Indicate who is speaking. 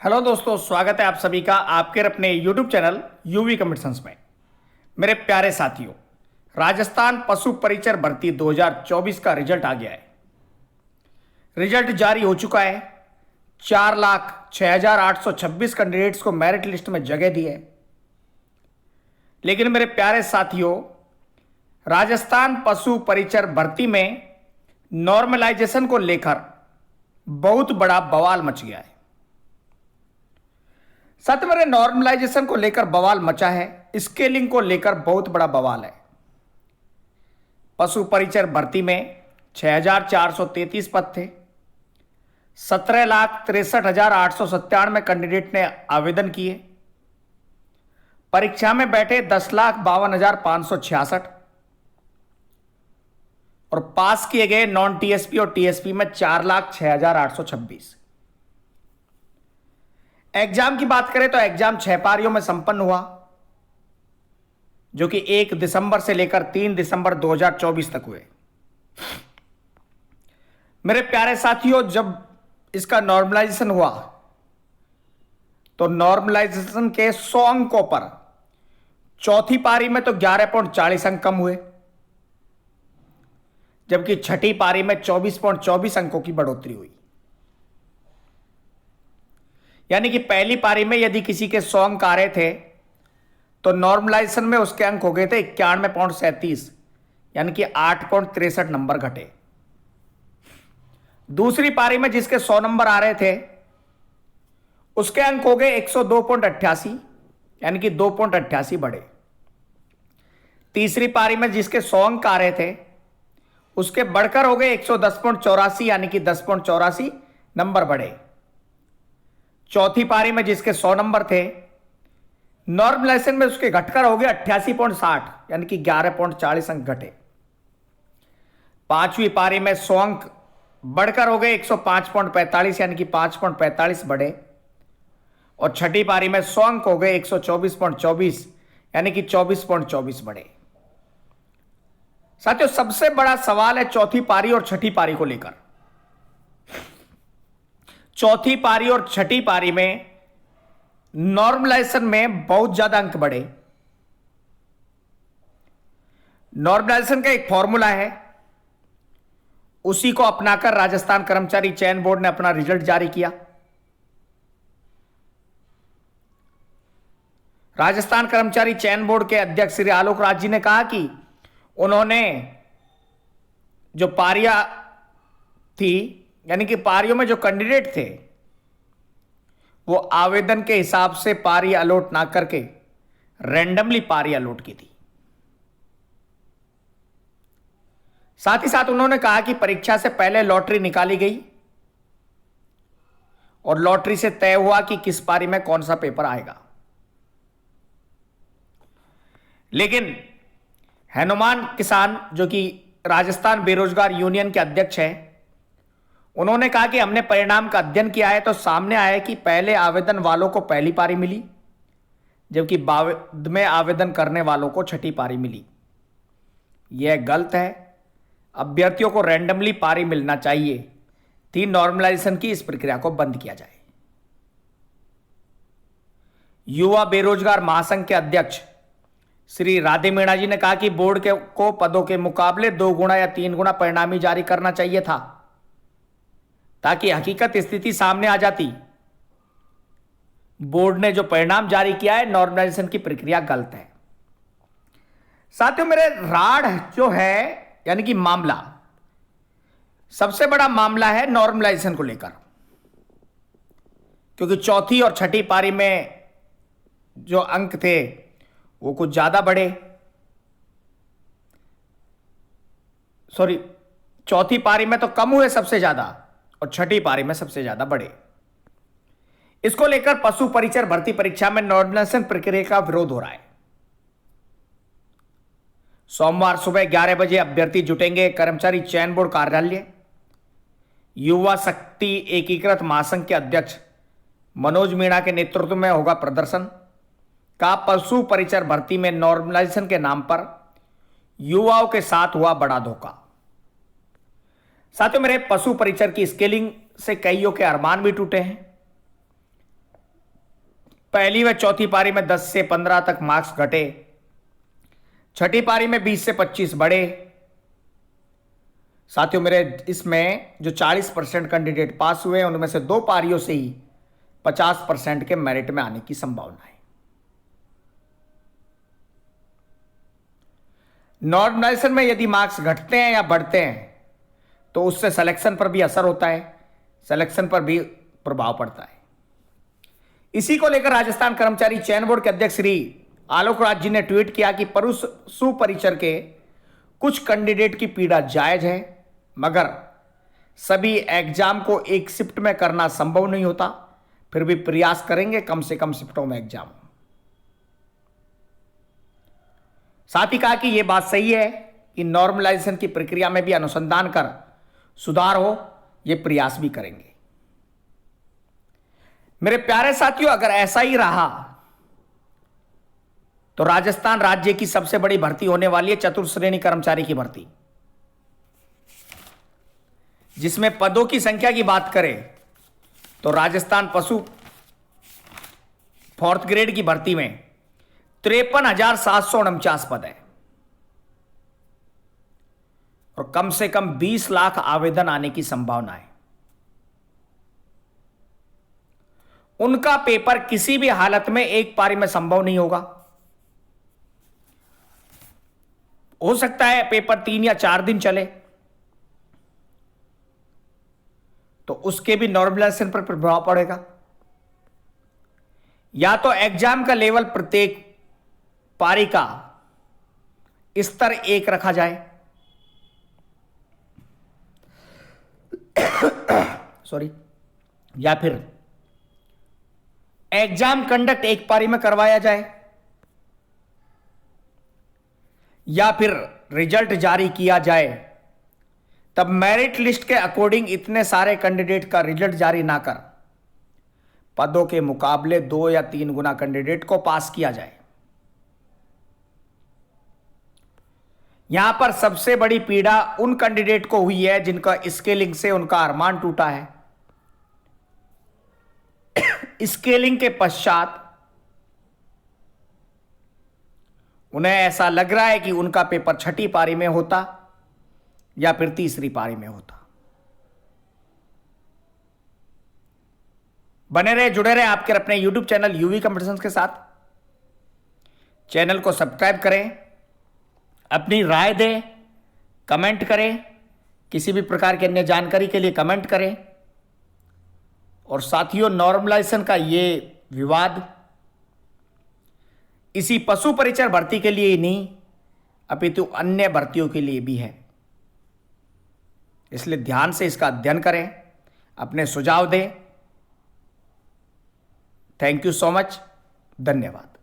Speaker 1: Hello दोस्तों, स्वागत है आप सभी का आपके अपने YouTube चैनल यूवी कॉम्पिटिशन्स में। मेरे प्यारे साथियों, राजस्थान पशु परिचर भर्ती 2024 का रिजल्ट आ गया है। रिजल्ट जारी हो चुका है। 4,06,826 कैंडिडेट्स को मेरिट लिस्ट में जगह दी है। लेकिन मेरे प्यारे साथियों, राजस्थान पशु परिचर भर्ती में नॉर्मलाइजेशन को लेकर बहुत बड़ा बवाल मच गया है। साथ मेरे नॉर्मलाइजेशन को लेकर बवाल मचा है, स्केलिंग को लेकर बहुत बड़ा बवाल है। पशु परिचर भर्ती में 6,433 पद थे। 17,63,897 कैंडिडेट ने आवेदन किए। परीक्षा में बैठे 10,52,566 और पास किए गए नॉन टीएसपी और टीएसपी में 4,06,826। एग्जाम की बात करें तो एग्जाम 6 पारियों में संपन्न हुआ, जो कि 1 दिसंबर से लेकर 3 दिसंबर 2024 तक हुए। मेरे प्यारे साथियों, जब इसका नॉर्मलाइजेशन हुआ तो नॉर्मलाइजेशन के 100 अंकों पर चौथी पारी में तो 11.40 अंक कम हुए, जबकि छठी पारी में 24.24 अंकों की बढ़ोतरी हुई। यानी कि पहली पारी में यदि किसी के 100 अंक आ रहे थे तो नॉर्मलाइजेशन में उसके अंक हो गए थे 91.37, यानी कि 8.63 नंबर घटे। दूसरी पारी में जिसके 100 नंबर आ रहे थे उसके अंक हो गए 102.88, यानी कि 2.88 बढ़े। तीसरी पारी में जिसके 100 अंक आ रहे थे उसके बढ़कर हो गए 110.84, यानी कि 10.84 नंबर बढ़े। चौथी पारी में जिसके 100 नंबर थे नॉर्मलाइजेशन में उसके घटकर हो गए 88.60, यानी कि 11.40 अंक घटे। पांचवी पारी में 100 अंक बढ़कर हो गए 105.45, यानी कि 5.45 बढ़े। और छठी पारी में 100 अंक हो गए 124.24, यानी कि 24.24 बढ़े। साथियों, सबसे बड़ा सवाल है चौथी पारी और छठी पारी को लेकर। चौथी पारी और छठी पारी में नॉर्मलाइजेशन में बहुत ज्यादा अंक बढ़े। नॉर्मलाइजेशन का एक फॉर्मूला है, उसी को अपनाकर राजस्थान कर्मचारी चयन बोर्ड ने अपना रिजल्ट जारी किया। राजस्थान कर्मचारी चयन बोर्ड के अध्यक्ष श्री आलोक राज जी ने कहा कि उन्होंने जो पारियां थी, यानी कि पारियों में जो कैंडिडेट थे वो आवेदन के हिसाब से पारी अलॉट ना करके रैंडमली पारी अलॉट की थी। साथ ही साथ उन्होंने कहा कि परीक्षा से पहले लॉटरी निकाली गई और लॉटरी से तय हुआ कि किस पारी में कौन सा पेपर आएगा। लेकिन हनुमान किसान, जो कि राजस्थान बेरोजगार यूनियन के अध्यक्ष हैं, उन्होंने कहा कि हमने परिणाम का अध्ययन किया है तो सामने आया कि पहले आवेदन वालों को पहली पारी मिली, जबकि बाद में आवेदन करने वालों को छठी पारी मिली। यह गलत है। अभ्यर्थियों को रैंडमली पारी मिलना चाहिए थी। नॉर्मलाइजेशन की इस प्रक्रिया को बंद किया जाए। युवा बेरोजगार महासंघ के अध्यक्ष श्री राधे मीणा जी ने कहा कि बोर्ड को पदों के मुकाबले 2 गुना या 3 गुना परिणामी जारी करना चाहिए था, ताकि हकीकत स्थिति सामने आ जाती। बोर्ड ने जो परिणाम जारी किया है, नॉर्मलाइजेशन की प्रक्रिया गलत है। साथियों, मेरे राड जो है, यानी कि मामला, सबसे बड़ा मामला है नॉर्मलाइजेशन को लेकर, क्योंकि चौथी और छठी पारी में जो अंक थे वो कुछ ज्यादा बढ़े। सॉरी, चौथी पारी में तो कम हुए सबसे ज्यादा और छठी पारी में सबसे ज्यादा बढ़े। इसको लेकर पशु परिचर भर्ती परीक्षा में नॉर्मलाइजेशन प्रक्रिया का विरोध हो रहा है। सोमवार सुबह 11 बजे अभ्यर्थी जुटेंगे कर्मचारी चयन बोर्ड कार्यालय। युवा शक्ति एकीकृत महासंघ के अध्यक्ष मनोज मीणा के नेतृत्व में होगा प्रदर्शन। का पशु परिचर भर्ती में नॉर्मलाइजेशन के नाम पर युवाओं के साथ हुआ बड़ा धोखा। साथियों, मेरे पशु परिचर की स्केलिंग से कईयों के अरमान भी टूटे हैं। पहली व चौथी पारी में 10 से 15 तक मार्क्स घटे, छठी पारी में 20 से 25 बढ़े। साथियों, मेरे इसमें जो 40% कैंडिडेट पास हुए उनमें से 2 पारियों से ही 50% के मेरिट में आने की संभावना है। नॉर्मलाइजेशन में यदि मार्क्स घटते हैं या बढ़ते हैं तो उससे सिलेक्शन पर भी असर होता है, सिलेक्शन पर भी प्रभाव पड़ता है। इसी को लेकर राजस्थान कर्मचारी चयन बोर्ड के अध्यक्ष श्री आलोक राज जी ने ट्वीट किया कि सुपरिचर के कुछ कैंडिडेट की पीड़ा जायज है, मगर सभी एग्जाम को एक शिफ्ट में करना संभव नहीं होता, फिर भी प्रयास करेंगे कम से कम शिफ्टों में एग्जाम। साथ ही कहा कि यह बात सही है कि नॉर्मलाइजेशन की प्रक्रिया में भी अनुसंधान कर सुधार हो, यह प्रयास भी करेंगे। मेरे प्यारे साथियों, अगर ऐसा ही रहा तो राजस्थान राज्य की सबसे बड़ी भर्ती होने वाली है चतुर्थ श्रेणी कर्मचारी की भर्ती, जिसमें पदों की संख्या की बात करें तो राजस्थान पशु 4th ग्रेड की भर्ती में 53,749 पद है और कम से कम 20 लाख आवेदन आने की संभावना है। उनका पेपर किसी भी हालत में एक पारी में संभव नहीं होगा। हो सकता है पेपर 3 या 4 दिन चले, तो उसके भी नॉर्मलाइजेशन पर प्रभाव पड़ेगा। या तो एग्जाम का लेवल प्रत्येक पारी का स्तर 1 रखा जाए, सॉरी, या फिर एग्जाम कंडक्ट एक पारी में करवाया जाए, या फिर रिजल्ट जारी किया जाए, तब मेरिट लिस्ट के अकॉर्डिंग इतने सारे कैंडिडेट का रिजल्ट जारी ना कर पदों के मुकाबले 2 या 3 गुना कैंडिडेट को पास किया जाए। यहां पर सबसे बड़ी पीड़ा उन कैंडिडेट को हुई है जिनका स्केलिंग से उनका अरमान टूटा है। स्केलिंग के पश्चात उन्हें ऐसा लग रहा है कि उनका पेपर छठी पारी में होता या फिर तीसरी पारी में होता। बने रहे, जुड़े रहे आपके अपने YouTube चैनल यूवी कंपटीशंस के साथ। चैनल को सब्सक्राइब करें, अपनी राय दें, कमेंट करें, किसी भी प्रकार की अन्य जानकारी के लिए कमेंट करें। और साथियों, नॉर्मलाइजेशन का ये विवाद इसी पशु परिचर भर्ती के लिए ही नहीं अपितु अन्य भर्तियों के लिए भी है, इसलिए ध्यान से इसका अध्ययन करें, अपने सुझाव दें। थैंक यू सो मच, धन्यवाद।